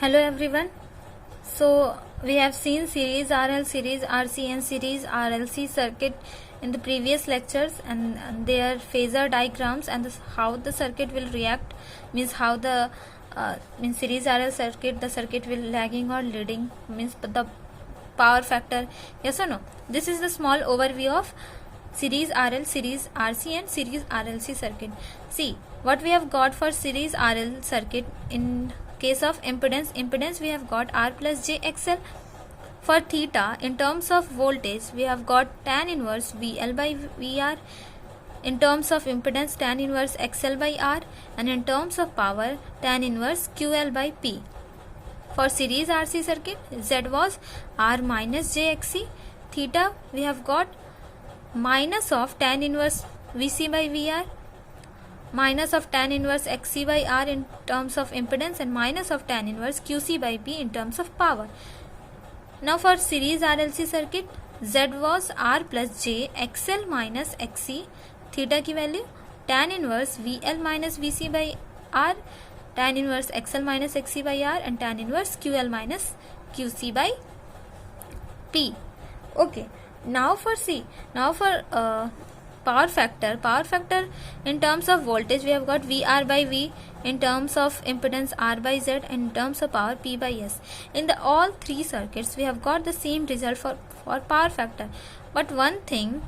Hello everyone. So we have seen series RL, series RC and series RLC circuit in the previous lectures, and their phasor diagrams and how the circuit will react, means how the in series RL circuit the circuit will lagging or leading, means the power factor, yes or no. This is the small overview of series RL, series RC and series RLC circuit. See what we have got for series RL circuit. In case of impedance we have got R plus J XL. For theta, in terms of voltage we have got tan inverse VL by VR. In terms of impedance, tan inverse XL by R, and in terms of power, tan inverse QL by P. For series RC circuit, Z was R minus JXC. Theta we have got minus of tan inverse VC by VR, minus of tan inverse XC by R in terms of impedance, and minus of tan inverse QC by P in terms of power. Now for series RLC circuit, Z was R plus J XL minus XC. Theta की value tan inverse VL minus VC by R, tan inverse XL minus XC by R, and tan inverse QL minus QC by P. Okay. Now for power factor in terms of voltage we have got VR by V, in terms of impedance R by Z, and in terms of power P by S. In the all three circuits we have got the same result for power factor, but one thing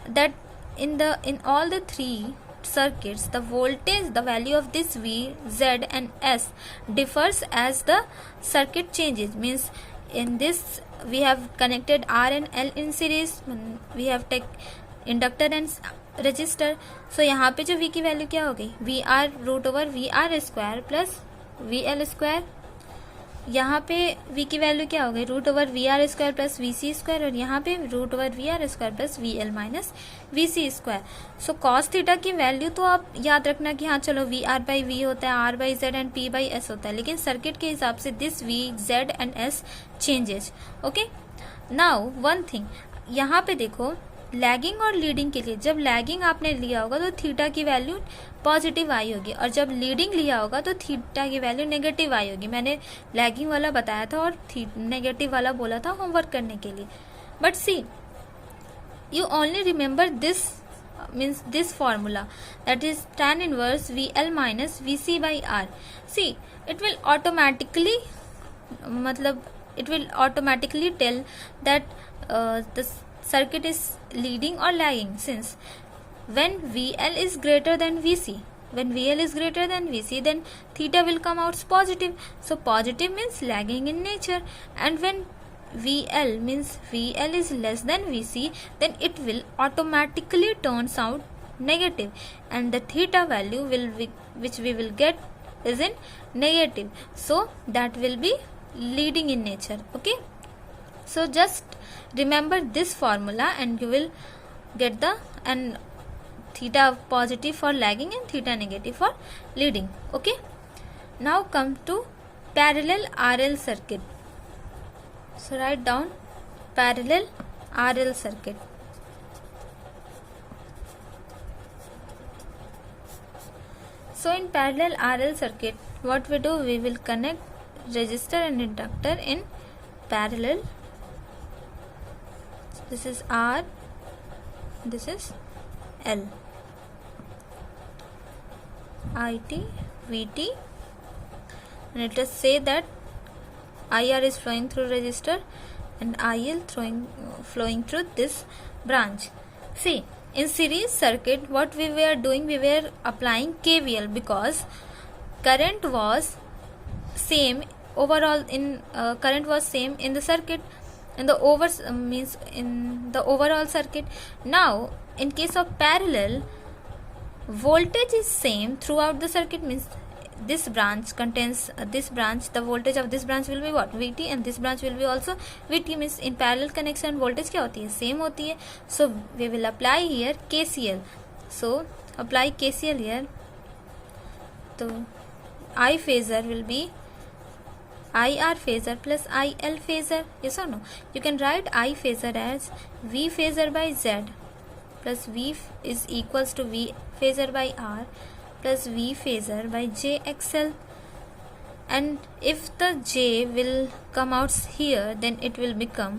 that in all the three circuits the voltage, the value of this V, Z and S differs as the circuit changes. Means in this we have connected R and L in series, we have take inductor and resistor. So यहाँ पे जो V की value क्या हो गई, V R root over V R square plus V L square. यहाँ पे V की वैल्यू क्या हो गई, root over V R square plus V C square, और यहाँ पे root over V R square plus V L minus V C square. So cos theta की वैल्यू तो आप याद रखना कि हाँ चलो वी आर बाई वी होता है, R by Z and P by S होता है, लेकिन सर्किट के हिसाब से this V Z and S changes. Okay. Now one thing, यहाँ पे देखो लैगिंग और लीडिंग के लिए, जब लैगिंग आपने लिया होगा तो थीटा की वैल्यू पॉजिटिव आई होगी, और जब लीडिंग लिया होगा तो थीटा की वैल्यू नेगेटिव आई होगी. मैंने लैगिंग वाला बताया था और नेगेटिव वाला बोला था होमवर्क करने के लिए. But see you only remember this means this formula, that is tan inverse V L minus V C by R. See it will automatically, मतलब it will automatically tell that the circuit is leading or lagging, since when VL is greater than VC, then theta will come out positive. So positive means lagging in nature, and when VL means VL is less than VC, then it will automatically turns out negative, and the theta value which we will get is in negative. So that will be leading in nature. Okay, so just remember this formula and you will get the and theta positive for lagging and theta negative for leading. Okay, now come to parallel RL circuit. So write down parallel RL circuit. So in parallel RL circuit, what we do, we will connect resistor and inductor in parallel. This is R, this is L, IT, VT, and let us say that IR is flowing through resistor and IL flowing through this branch. See, in series circuit what we were doing, we were applying KVL because current was same overall in current was same in the circuit, in the means in the overall circuit. Now in case of parallel, voltage is same throughout the circuit, means this branch contains this branch, the voltage of this branch will be what, VT, and this branch will be also VT, means in parallel connection voltage क्या होती है, same होती है. So we will apply here KCL. So apply KCL here. So I phasor will be IR phasor plus IL phasor, yes or no. You can write I phasor as V phasor by Z plus V is equals to V phasor by R plus V phasor by JXL, and if the j will come out here, then it will become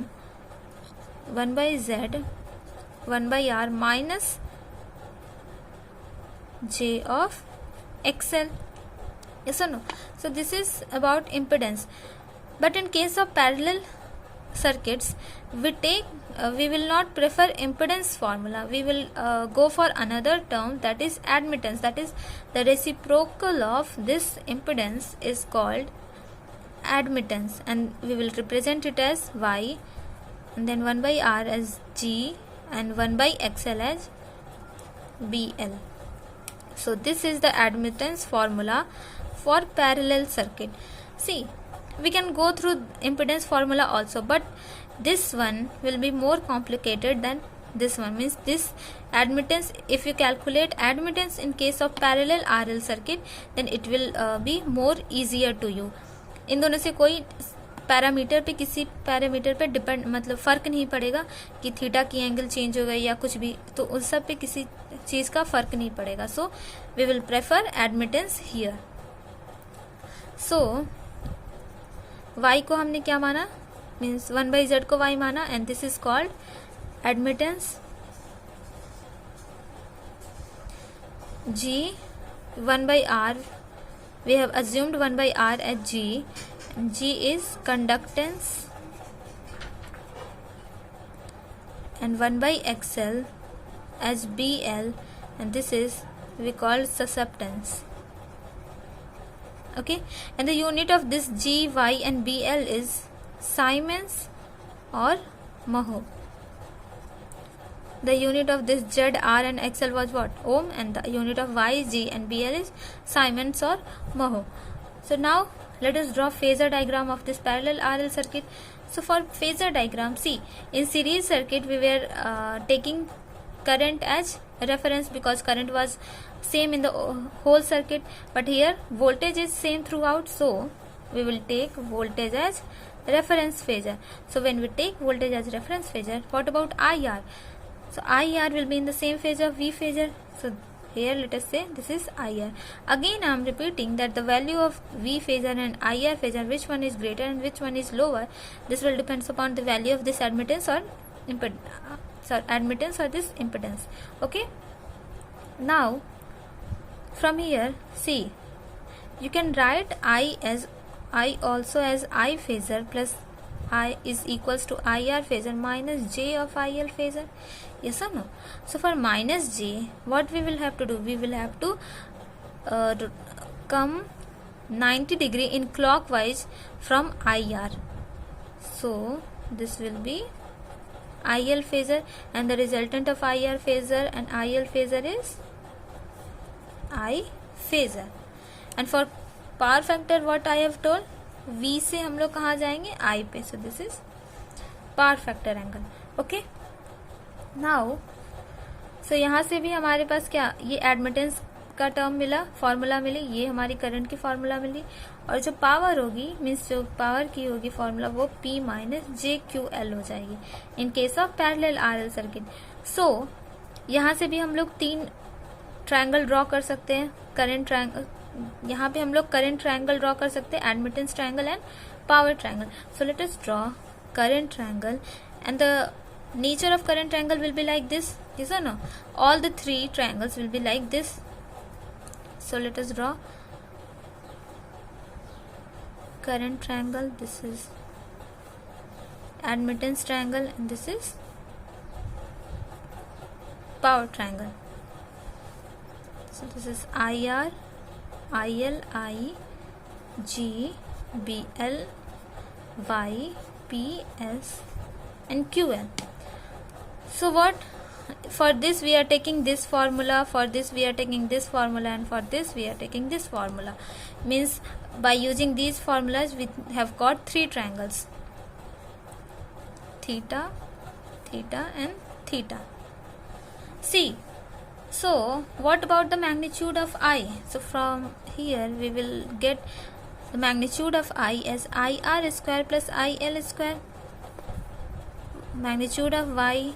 1 by z 1 by r minus j of xl. Yes or no? So this is about impedance. But in case of parallel circuits, we will not prefer impedance formula. We will go for another term, that is admittance. That is the reciprocal of this impedance is called admittance, and we will represent it as y, and then 1 by r as g, and 1 by xl as bl. So this is the admittance formula for parallel circuit. See, we can go through impedance formula also, but this one will be more complicated than this one. Means this admittance, if you calculate admittance in case of parallel RL circuit, then it will be more easier to you. इन दोनों से कोई parameter पे, किसी parameter पे depend मतलब फ़र्क नहीं पड़ेगा कि थीटा की एंगल चेंज हो गई या कुछ भी, तो उस सब पे किसी चीज़ का फ़र्क नहीं पड़ेगा. So we will prefer admittance here. सो y को हमने क्या माना, मीन्स 1 by z को y माना, and this is called admittance. g 1 by r, we have assumed 1 by r as g, and g is conductance, and 1 by xl as bl, and this is we call susceptance. Okay, and the unit of this g, y and bl is Siemens or mho. The unit of this z, r and xl was what? Ohm, and the unit of y, g and bl is Siemens or mho. So now let us draw phasor diagram of this parallel RL circuit. So for phasor diagram, see, in series circuit we were taking current as reference because current was same in the whole circuit, but here voltage is same throughout, so we will take voltage as reference phasor. So when we take voltage as reference phasor, what about IR? So IR will be in the same phasor of V phasor. So here let us say this is IR. Again I am repeating that the value of V phasor and IR phasor, which one is greater and which one is lower, this will depends upon the value of this admittance or admittance or this impedance. Okay, now from here, see, you can write I also as I phasor plus I is equals to IR phasor minus J of IL phasor. Yes or no? So for minus J, what we will have to do? We will have to come 90 degree in clockwise from IR. So this will be IL phasor, and the resultant of IR phasor and IL phasor is I phasor. And for power factor what I have told, V से हम लोग कहाँ जाएंगे, I पे. So this is power factor angle. Okay, now so यहाँ से भी हमारे पास क्या, ये एडमिटेंस का टर्म मिला, फॉर्मूला मिली, ये हमारी करंट की फॉर्मूला मिली, और जो पावर होगी मीन्स जो पावर की होगी फॉर्मूला वो P माइनस JQL हो जाएगी in case of parallel RL circuit. So यहाँ से भी हम लोग 3 ट्रायंगल ड्रॉ कर सकते हैं. करंट ट्रायंगल, यहाँ पे हम लोग करंट ट्रायंगल ड्रॉ कर सकते हैं, admittance triangle and power triangle. So let us draw current triangle, and the nature of current triangle will be like this. Yes or no? All the 3 triangles will be like this. So let us draw current triangle. This is admittance triangle, and this is power triangle. So this is IR, IL, I, G, BL, Y, P, S and QL. So what, for this we are taking this formula, for this we are taking this formula, and for this we are taking this formula. Means by using these formulas we have got 3 triangles, theta, theta and theta. See, so what about the magnitude of I? So from here we will get the magnitude of I as IR square plus IL square, magnitude of Y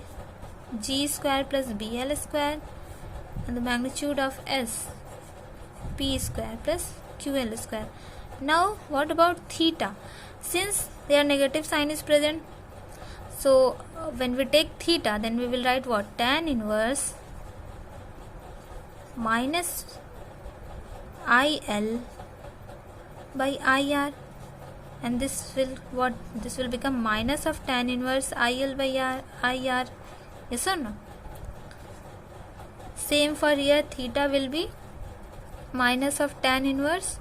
G square plus BL square, and the magnitude of S P square plus QL square. Now what about theta? Since their negative sign is present, so when we take theta, then we will write what? Tan inverse minus IL by IR, and this will what? This will become minus of tan inverse IL by IR. Yes or no? Same for here, theta will be minus of tan inverse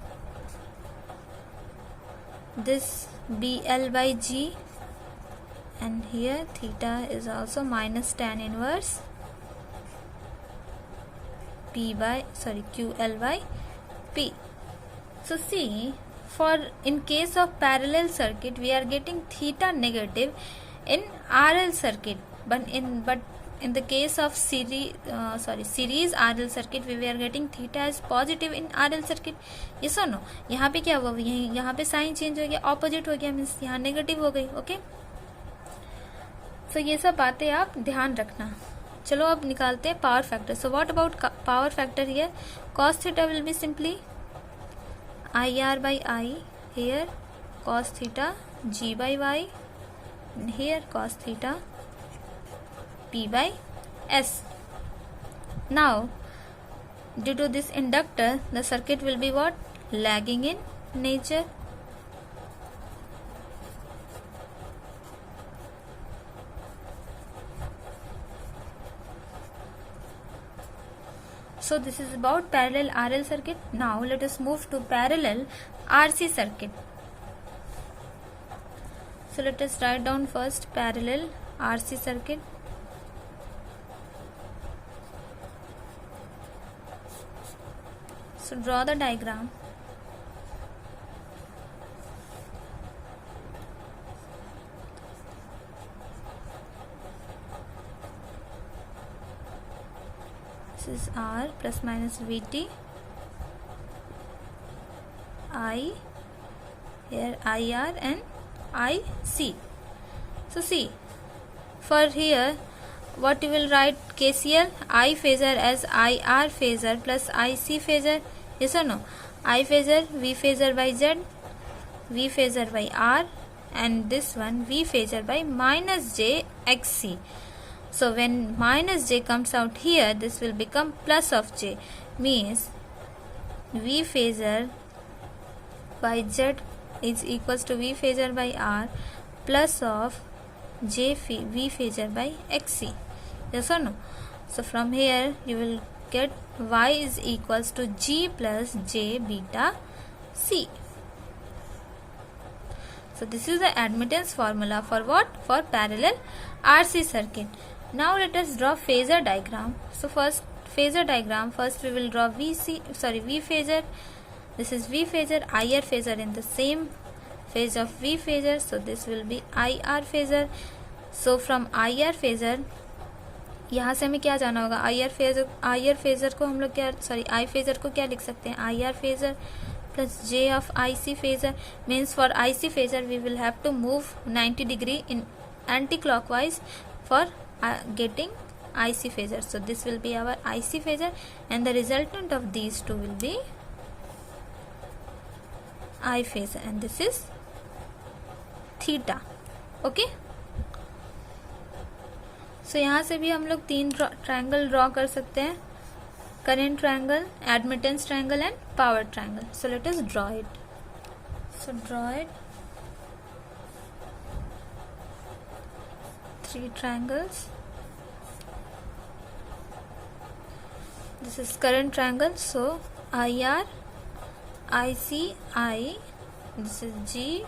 this BL by G, and here theta is also minus tan inverse QL by P. So see, for in case of parallel circuit we are getting theta negative in RL circuit, but in the case of series RL circuit we were getting theta as positive in RL circuit. Yes or no? यहाँ पे क्या हुआ? यहाँ पे sign change हो गया, opposite हो गया, मीन्स यहाँ नेगेटिव हो गई. ओके, सो ये सब बातें आप ध्यान रखना. चलो अब निकालते हैं power factor. So what about power factor here? cos theta will be simply IR by I, here cos theta G by Y, and here cos theta P by S. Now due to this inductor, the circuit will be what? Lagging in nature. So this is about parallel RL circuit. Now let us move to parallel RC circuit. So let us write down first parallel RC circuit. So draw the diagram. This is R plus minus Vt, I, here IR and IC. So see, for here what you will write? KCL, I phasor as IR phasor plus IC phasor. Yes or no? I phasor, V phasor by Z, V phasor by R, and this one V phasor by minus J XC. So when minus J comes out here, this will become plus of J, means V phasor by Z is equals to V phasor by R plus of V phasor by XC. Yes or no? So from here you will get Y is equals to G plus J beta C. So this is the admittance formula for what? For parallel RC circuit. Now let us draw phasor diagram. So first phasor diagram, first we will draw V phasor. This is V phasor, IR phasor in the same phase of V phasor. So this will be IR phasor. So from IR phasor, यहाँ से हमें क्या जाना होगा? IR phasor को हम लोग क्या I phasor को क्या लिख सकते हैं? IR phasor plus J of IC phasor, means for IC phasor we will have to move 90 degree in anti-clockwise for getting IC phasor. So this will be our IC phasor, and the resultant of these two will be I phasor, and this is theta. Okay, so यहाँ से भी हम लोग तीन triangle draw कर सकते हैं: current triangle, admittance triangle and power triangle. So let us draw it. So draw it. Three triangles. This is current triangle. So IR, IC, I. This is G,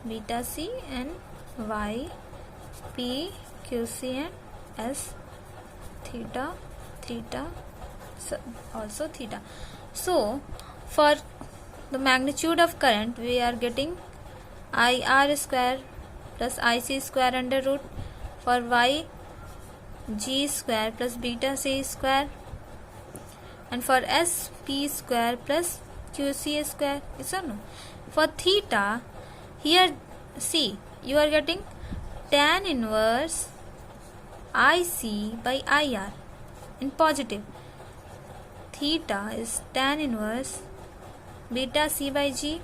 beta C, and Y, P, QC, and S, theta, so also theta. So for the magnitude of current we are getting IR square plus IC square under root. For Y, G square plus beta C square, and for S, P square plus QC square. Yes or no? For theta, here see, you are getting tan inverse IC by IR in positive. Theta is tan inverse beta C by G,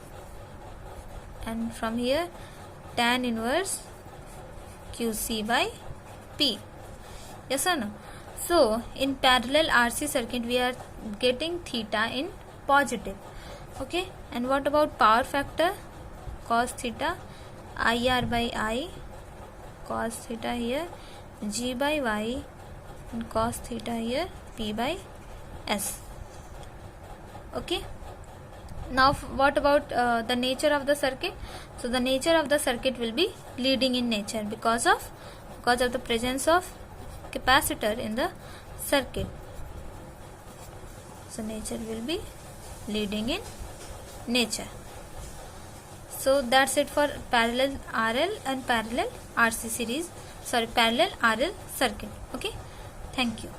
and from here tan inverse QC by P. Yes or no? So in parallel RC circuit we are getting theta in positive. Okay, and what about power factor? Cos theta IR by I, cos theta here G by Y, and cos theta here P by S. Okay, now what about the nature of the circuit? So the nature of the circuit will be leading in nature because of the presence of capacitor in the circuit. So nature will be leading in nature. So that's it for parallel RL and parallel RC series, parallel RL circuit. Okay, thank you.